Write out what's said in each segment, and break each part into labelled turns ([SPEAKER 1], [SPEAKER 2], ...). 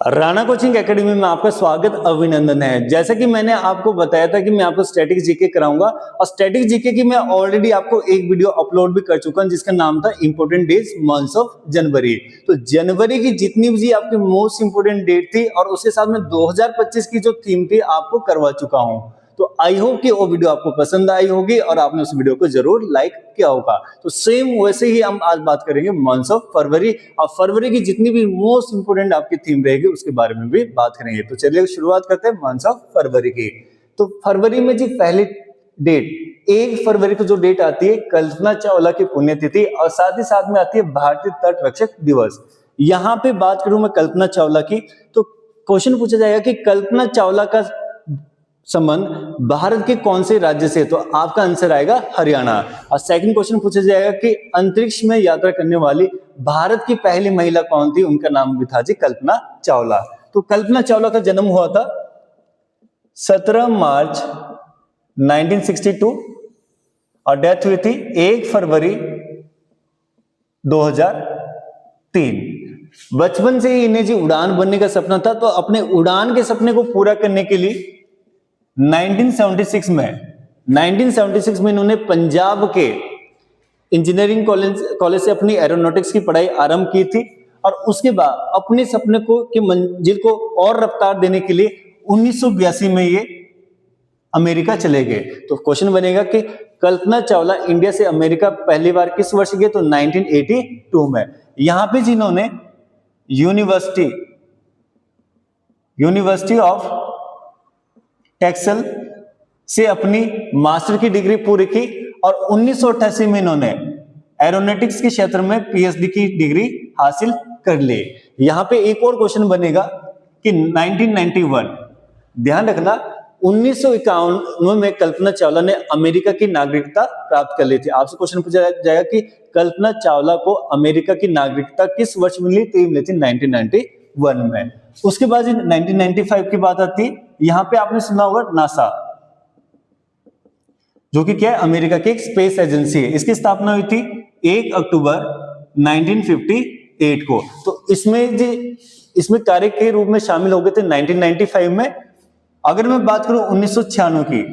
[SPEAKER 1] Rana coaching academy में आपका स्वागत अभिनंदन है। जैसा कि मैंने आपको बताया था कि मैं आपको स्टैटिक जीके कराऊंगा और स्टैटिक जीके की मैं ऑलरेडी आपको एक वीडियो अपलोड भी कर चुका हूं जिसका नाम था important days months of January. तो जनवरी की जितनी भी आपकी मोस्ट इंपोर्टेंट डेट थी और उसके साथ में 2025 की जो थीम थी आपको करवा चुका हूं। तो आई होप कि वो वीडियो आपको पसंद आई होगी और आपने उस वीडियो को जरूर लाइक किया होगा। तो सेम वैसे ही हम आज बात करेंगे मंथ्स ऑफ फरवरी और फरवरी की जितनी भी मोस्ट इंपोर्टेंट आपकी थीम रहेगी उसके बारे में भी बात करेंगे। तो चलिए शुरुआत करते हैं मंथ्स ऑफ फरवरी की। तो फरवरी में जी पहली डेट 1 फरवरी को जो डेट आती है कल्पना चावला की पुण्यतिथि और साथ ही साथ में आती है भारतीय तट रक्षक दिवस। यहाँ पे बात करूं मैं कल्पना चावला की तो क्वेश्चन पूछा जाएगा कि कल्पना चावला का संबंध भारत के कौन से राज्य से, तो आपका आंसर आएगा हरियाणा। और सेकंड क्वेश्चन पूछा जाएगा कि अंतरिक्ष में यात्रा करने वाली भारत की पहली महिला कौन थी, उनका नाम भी था जी कल्पना चावला। तो कल्पना चावला का जन्म हुआ था 17 मार्च 1962 और डेथ हुई थी 1 फरवरी 2003। बचपन से ही इन्हें जी उड़ान बनने का सपना था, तो अपने उड़ान के सपने को पूरा करने के लिए 1976 में इन्होंने पंजाब के इंजीनियरिंग कॉलेज से अपनी एरोनॉटिक्स की पढ़ाई आरंभ की थी और उसके बाद अपने सपने को की मंजिल को और रफ्तार देने के लिए 1982 में ये अमेरिका चले गए। तो क्वेश्चन बनेगा कि कल्पना चावला इंडिया से अमेरिका पहली बार किस वर्ष गए, तो 1982 में। यहां पे जिन्होंने यूनिवर्सिटी ऑफ टेक्सल से अपनी मास्टर की डिग्री पूरी की और 1988 में इन्होंने एरोनॉटिक्स के क्षेत्र में पीएचडी की डिग्री हासिल कर ली। यहां पे एक और क्वेश्चन बनेगा कि 1991, ध्यान रखना 1951 में कल्पना चावला ने अमेरिका की नागरिकता प्राप्त कर ली थी। आपसे क्वेश्चन पूछा जाएगा कि कल्पना चावला को अमेरिका की नागरिकता किस वर्ष मिली, तो मिली थी 1991 में। उसके बाद 1995 की बात आती है। यहां पे आपने सुना होगा नासा, जो कि क्या है, अमेरिका की एक स्पेस एजेंसी है। इसकी स्थापना हुई थी 1 अक्टूबर 1958 को। तो इसमें कार्य के रूप में शामिल हो गए थे 1995 में। अगर मैं बात करूं 1996 की,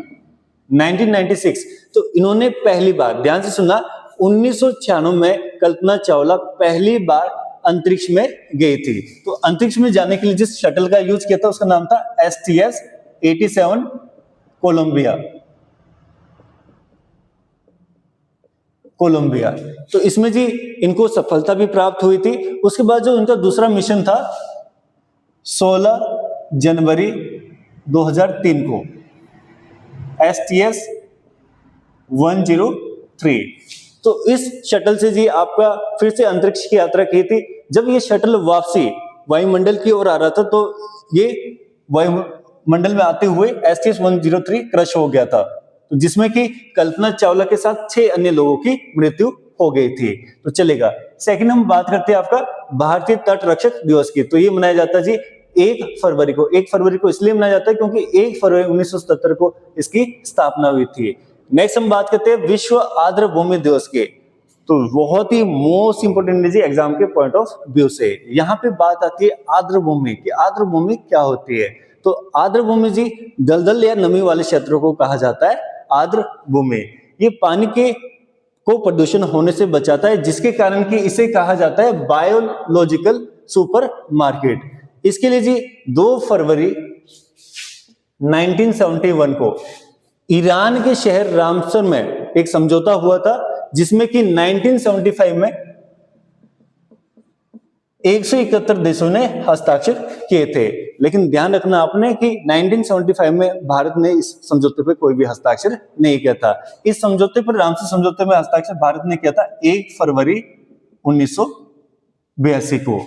[SPEAKER 1] 1996, तो इन्होंने पहली बार, ध्यान से सुनना, 1996 में कल्पना चावला पहली बार अंतरिक्ष में गई थी। तो अंतरिक्ष में जाने के लिए जिस शटल का यूज किया था उसका नाम था STS-87 कोलंबिया। तो इसमें जी इनको सफलता भी प्राप्त हुई थी। उसके बाद जो इनका दूसरा मिशन था 16 जनवरी 2003 को, STS-103। तो इस शटल से जी आपका फिर से अंतरिक्ष की यात्रा की थी। जब ये शटल वापसी वायुमंडल की ओर आ रहा था तो ये वायुमंडल में आते हुए STS-103 क्रश हो गया था, तो जिसमें कि कल्पना चावला के साथ 6 अन्य लोगों की मृत्यु हो गई थी। तो चलेगा। सेकंड हम बात करते हैं आपका भारतीय तट रक्षक दिवस की। तो ये मनाया जाता है जी 1 फरवरी को। 1 फरवरी को इसलिए मनाया जाता है क्योंकि 1 फरवरी 1977 को इसकी स्थापना हुई थी। नेक्स्ट हम बात करते हैं विश्व आर्द्र भूमि दिवस के। तो बहुत ही मोस्ट इंपोर्टेंट है जी एग्जाम के पॉइंट ऑफ व्यू से। यहाँ पे बात आती है आर्द्र भूमि की। आर्द्र भूमि क्या होती है, तो आर्द्र भूमि जी दलदल या नमी वाले क्षेत्रों को कहा जाता है आर्द्र भूमि। ये पानी के को प्रदूषण होने से बचाता है, जिसके कारण कि इसे कहा जाता है बायोलॉजिकल सुपर मार्केट। इसके लिए जी 2 फरवरी 1971 को ईरान के शहर रामसर में एक समझौता हुआ था, जिसमें कि 1975 में 171 देशों ने हस्ताक्षर किए थे। लेकिन ध्यान रखना आपने कि 1975 में भारत ने इस समझौते पर कोई भी हस्ताक्षर नहीं किया था। इस समझौते पर, रामसर समझौते में हस्ताक्षर भारत ने किया था 1 फरवरी 1982 को।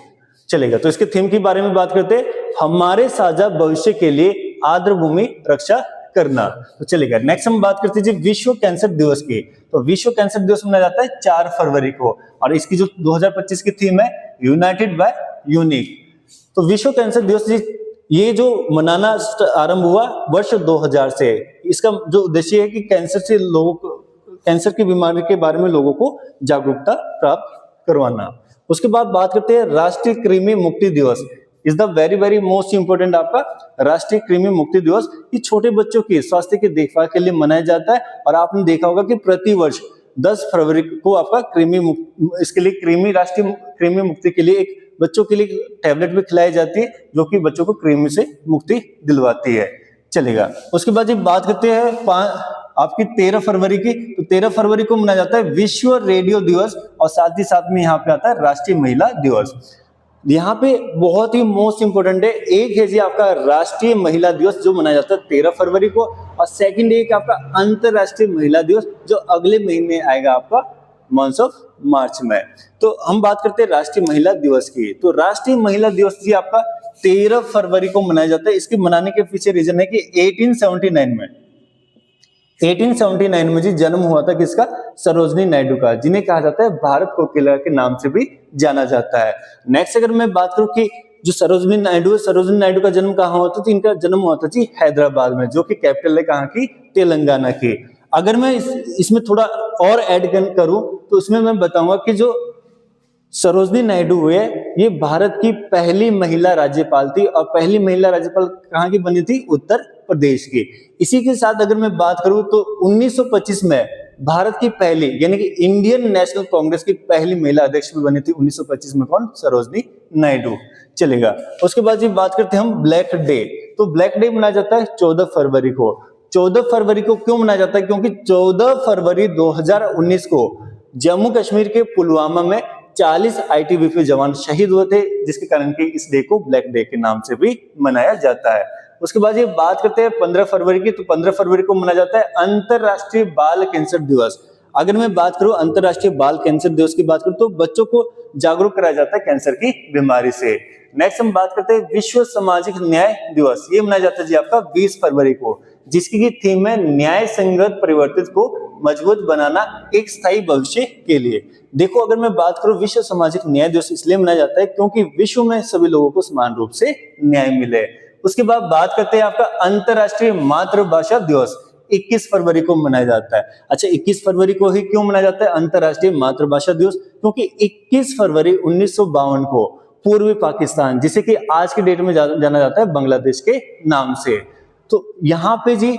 [SPEAKER 1] चलेगा। तो इसके थीम के बारे में बात करते हैं, हमारे साझा भविष्य के लिए आर्द्र भूमि रक्षा करना। तो चलेगा। नेक्स्ट हम बात करते हैं जी विश्व कैंसर दिवस की। तो विश्व कैंसर दिवस मनाया जाता है 4 फरवरी को और इसकी जो 2025 की थीम है यूनाइटेड बाय यूनिक। तो विश्व कैंसर दिवस जी ये जो मनाना आरंभ हुआ वर्ष 2000 से। इसका जो उद्देश्य है कि कैंसर की बीमारी के बारे में लोगों को जागरूकता प्राप्त करवाना। उसके बाद बात करते हैं राष्ट्रीय कृमि मुक्ति दिवस। Is the very very most important आपका राष्ट्रीय कृमि मुक्ति दिवस। ये छोटे बच्चों की स्वास्थ्य की देखभाल के लिए मनाया जाता है और आपने देखा होगा कि प्रति वर्ष 10 फरवरी को आपका इसके लिए कृमि राष्ट्रीय कृमि मुक्ति के लिए एक बच्चों के लिए टैबलेट भी खिलाई जाती है जो कि बच्चों को कृमि से मुक्ति दिलवाती है। चलेगा, उसके बाद ये बात करते हैं आपकी 13 फरवरी की। तो 13 फरवरी को मनाया जाता है विश्व रेडियो दिवस और साथ ही साथ में यहाँ पे आता है राष्ट्रीय महिला दिवस। यहाँ पे बहुत ही मोस्ट इंपोर्टेंट है, एक है जी आपका राष्ट्रीय महिला दिवस जो मनाया जाता है 13 फरवरी को, और सेकंड एक आपका अंतरराष्ट्रीय महिला दिवस जो अगले महीने आएगा आपका मंथ ऑफ मार्च में। तो हम बात करते हैं राष्ट्रीय महिला दिवस की। तो राष्ट्रीय महिला दिवस जी आपका 13 फरवरी को मनाया जाता है। इसके मनाने के पीछे रीजन है कि 1879 में जी जन्म हुआ था किसका, सरोजनी नायडू का, जिन्हें कहा जाता है भारत कोकिला के नाम से भी जाना जाता है। नेक्स्ट अगर मैं बात करूं कि जो सरोजनी नायडू है, सरोजनी नायडू का जन्म कहाँ हुआ था, तो इनका जन्म हुआ था जी हैदराबाद में, जो कि कैपिटल है कहाँ की, तेलंगाना की। अगर मैं इसमें थोड़ा और ऐड करूं तो इसमें मैं बताऊंगा कि जो सरोजनी नायडू है ये भारत की पहली महिला राज्यपाल थी, और पहली महिला राज्यपाल कहाँ की बनी थी, उत्तर प्रदेश की। इसी के साथ अगर मैं बात करूं तो 1925 में भारत की पहली यानी कि इंडियन नेशनल कांग्रेस की पहली महिला अध्यक्ष भी बनी थी 1925 में, कौन, सरोजनी नायडू। चलेगा, उसके बाद ये बात करते हैं हम ब्लैक डे। तो ब्लैक डे मनाया जाता है 14 फरवरी को। 14 फरवरी को क्यों मनाया जाता है, क्योंकि 14 फरवरी 2019 को जम्मू कश्मीर के पुलवामा में 40 आईटीबीपी जवान शहीद हुए थे, जिसके कारण कि इस डे को ब्लैक डे के नाम से भी मनाया जाता है। उसके बाद ये बात करते हैं 15 फरवरी की। तो 15 फरवरी को मनाया जाता है अंतरराष्ट्रीय बाल कैंसर दिवस। अगर मैं बात करूं अंतरराष्ट्रीय बाल कैंसर दिवस की बात करूं तो बच्चों को जागरूक कराया जाता है कैंसर की बीमारी से। नेक्स्ट हम बात करते हैं विश्व सामाजिक न्याय दिवस। ये मनाया जाता है जी आपका 20 फरवरी को, जिसकी थीम है न्याय संगत परिवर्तित को मजबूत बनाना एक स्थायी भविष्य के लिए। देखो, अगर मैं बात करूं विश्व सामाजिक न्याय दिवस इसलिए मनाया जाता है क्योंकि विश्व में सभी लोगों को समान रूप से न्याय मिले। उसके बाद बात करते हैं आपका अंतरराष्ट्रीय मातृभाषा दिवस, 21 फरवरी को मनाया जाता है। अच्छा, 21 फरवरी को ही क्यों मनाया जाता है अंतरराष्ट्रीय मातृभाषा दिवस, क्योंकि 21 फरवरी 1952 को पूर्वी पाकिस्तान, जिसे कि आज के डेट में जाना जाता है बांग्लादेश के नाम से, तो यहाँ पे जी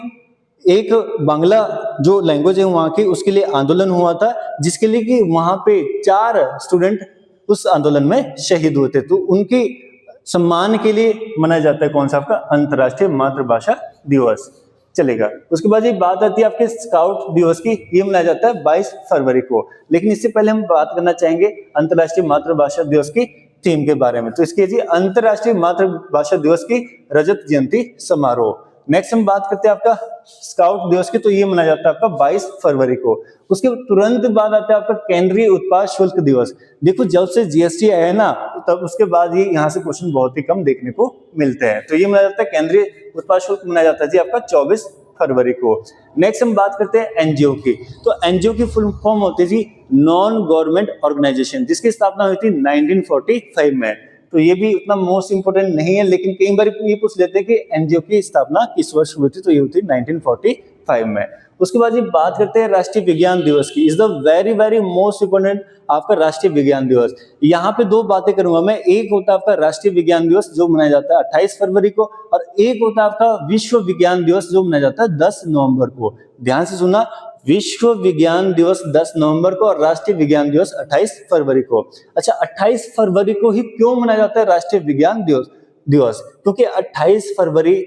[SPEAKER 1] एक बांग्ला जो लैंग्वेज है वहां की, उसके लिए आंदोलन हुआ था, जिसके लिए कि वहां पे 4 स्टूडेंट उस आंदोलन में शहीद हुए थे। तो उनकी सम्मान के लिए मनाया जाता है कौन सा आपका अंतरराष्ट्रीय मातृभाषा दिवस। चलेगा, उसके बाद ये बात आती है आपके स्काउट दिवस की। ये मनाया जाता है 22 फरवरी को। लेकिन इससे पहले हम बात करना चाहेंगे अंतरराष्ट्रीय मातृभाषा दिवस की थीम के बारे में। तो इसके जी अंतरराष्ट्रीय मातृभाषा दिवस की रजत जयंती समारोह। नेक्स्ट हम बात करते हैं आपका स्काउट दिवस की। तो ये मनाया जाता है आपका 22 फरवरी को। उसके तुरंत बाद आता है आपका केंद्रीय उत्पाद शुल्क दिवस। देखो, जब से जीएसटी आया है ना, तब उसके बाद ये यहाँ से क्वेश्चन बहुत ही कम देखने को मिलते हैं। तो ये मनाया जाता है केंद्रीय उत्पाद शुल्क मनाया जाता है जी आपका 24 फरवरी को। नेक्स्ट हम बात करते हैं एनजीओ की। तो एनजीओ की फुल फॉर्म होती है जी नॉन गवर्नमेंट ऑर्गेनाइजेशन, जिसकी स्थापना हुई थी 1945 में। तो ये भी उतना मोस्ट इंपोर्टेंट नहीं है, लेकिन कई बार ये पूछ लेते हैं कि एनजीओ की स्थापना किस वर्ष हुई थी, तो ये हुई थी 1945 में। उसके बाद ये बात करते हैं राष्ट्रीय विज्ञान दिवस की। Is the very very most important आपका राष्ट्रीय विज्ञान दिवस। यहाँ पे 2 बातें करूंगा मैं। एक होता है आपका राष्ट्रीय विज्ञान दिवस जो मनाया जाता है 28 फरवरी को, और एक होता है आपका विश्व विज्ञान दिवस जो मनाया जाता है 10 नवंबर को। ध्यान से सुना, विश्व विज्ञान दिवस 10 नवंबर को और राष्ट्रीय विज्ञान दिवस 28 फरवरी को। अच्छा, 28 फरवरी को ही क्यों मनाया जाता है राष्ट्रीय विज्ञान दिवस? क्योंकि 28 फरवरी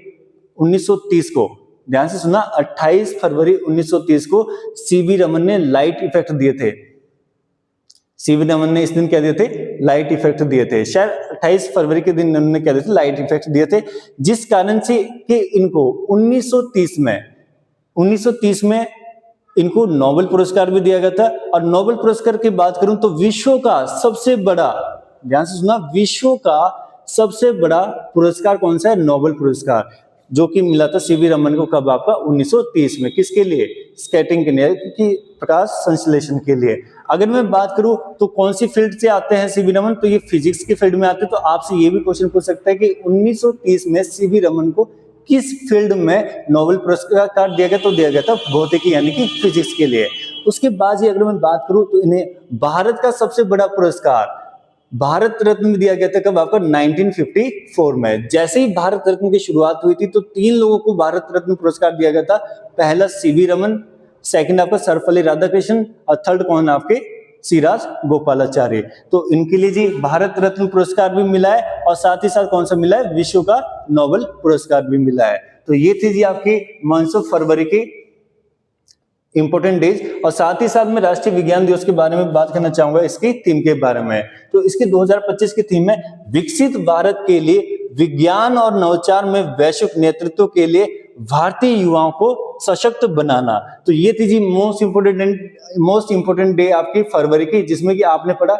[SPEAKER 1] 1930 को, ध्यान से सुना, 28 फरवरी 1930 को सीवी रमन ने लाइट इफेक्ट दिए थे। सीवी रमन ने इस दिन क्या दिए थे? लाइट इफेक्ट दिए थे। शायद 28 फरवरी के दिन उन्होंने क्या दिए थे? लाइट इफेक्ट दिए थे, जिस कारण से कि इनको 1930 में इनको नोबेल पुरस्कार भी दिया गया था। और नोबेल पुरस्कार की बात करूं तो विश्व का सबसे बड़ा, ध्यान से सुना, विश्व का सबसे बड़ा पुरस्कार कौन सा है? नोबेल पुरस्कार, जो कि मिला था सीवी रमन को कब? आपका 1930 में। किसके लिए? स्कैटरिंग के लिए, क्योंकि प्रकाश संश्लेषण के लिए। अगर मैं बात करूं तो कौन सी फील्ड से आते हैं सीवी रमन? तो ये फिजिक्स की फील्ड में आते हैं। तो आपसे ये भी क्वेश्चन पूछ सकता है कि 1930 में सीवी रमन को किस फील्ड में नोबेल पुरस्कार दिया गया? तो दिया गया था भौतिकी यानी कि फिजिक्स के लिए। उसके बाद अगर मैं बात करूं तो इन्हें भारत का सबसे बड़ा पुरस्कार भारत रत्न दिया गया था कब आपको 1954 में। जैसे ही भारत रत्न की शुरुआत हुई थी तो 3 लोगों को भारत रत्न पुरस्कार दिया गया था। पहला सीवी रमन, सेकंड आपका सर्वपल्ली राधाकृष्णन और थर्ड कौन आपके सी.राज गोपालाचारी। तो इनके लिए जी भारत रत्न पुरस्कार भी मिला है और साथ ही साथ कौन सा मिला है, विश्व का नोबेल पुरस्कार भी मिला है। तो ये थी जी आपकी मंथ ऑफ फरवरी की इंपोर्टेंट डेज। और साथ ही साथ मैं राष्ट्रीय विज्ञान दिवस के बारे में बात करना चाहूंगा, इसकी थीम के बारे में। तो इसके 2025 की थीम है विकसित भारत के लिए विज्ञान और नवाचार में वैश्विक नेतृत्व के लिए भारतीय युवाओं को सशक्त बनाना। तो ये थी जी मोस्ट इंपोर्टेंट डे आपकी फरवरी की, जिसमें कि आपने पढ़ा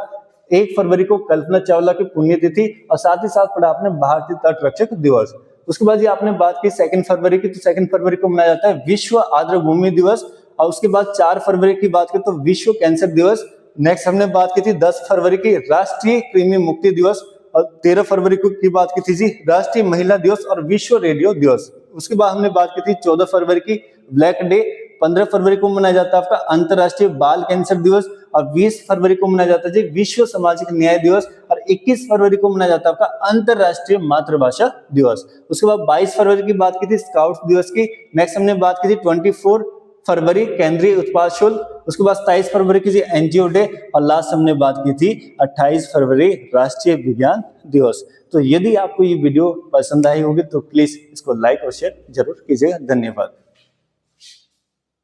[SPEAKER 1] 1 फरवरी को कल्पना चावला की पुण्यतिथि और साथ ही साथ पढ़ा आपने भारतीय तट रक्षक दिवस। उसके बाद ये आपने बात की 2 फरवरी की, तो 2 फरवरी को मनाया जाता है विश्व आर्द्रभूमि दिवस। और उसके बाद 4 फरवरी की बात करें तो विश्व कैंसर दिवस। नेक्स्ट हमने बात की थी 10 फरवरी की राष्ट्रीय कृमि मुक्ति दिवस और 13 फरवरी की बात की थी जी राष्ट्रीय महिला दिवस और विश्व रेडियो दिवस। उसके बाद हमने बात की थी 14 फरवरी की ब्लैक डे। 15 फरवरी को मनाया जाता है आपका अंतरराष्ट्रीय बाल कैंसर दिवस और 20 फरवरी को मनाया जाता है जी विश्व सामाजिक न्याय दिवस और 21 फरवरी को मनाया जाता है आपका अंतरराष्ट्रीय मातृभाषा दिवस। उसके बाद 22 फरवरी की बात की थी स्काउट्स दिवस की। नेक्स्ट हमने बात की थी 24 फरवरी केंद्रीय उत्पाद शुल्क। उसके बाद 27 फरवरी की एनजीओ डे और लास्ट हमने बात की थी 28 फरवरी राष्ट्रीय विज्ञान दिवस। तो यदि आपको ये वीडियो पसंद आई होगी तो प्लीज इसको लाइक और शेयर जरूर कीजिएगा। धन्यवाद।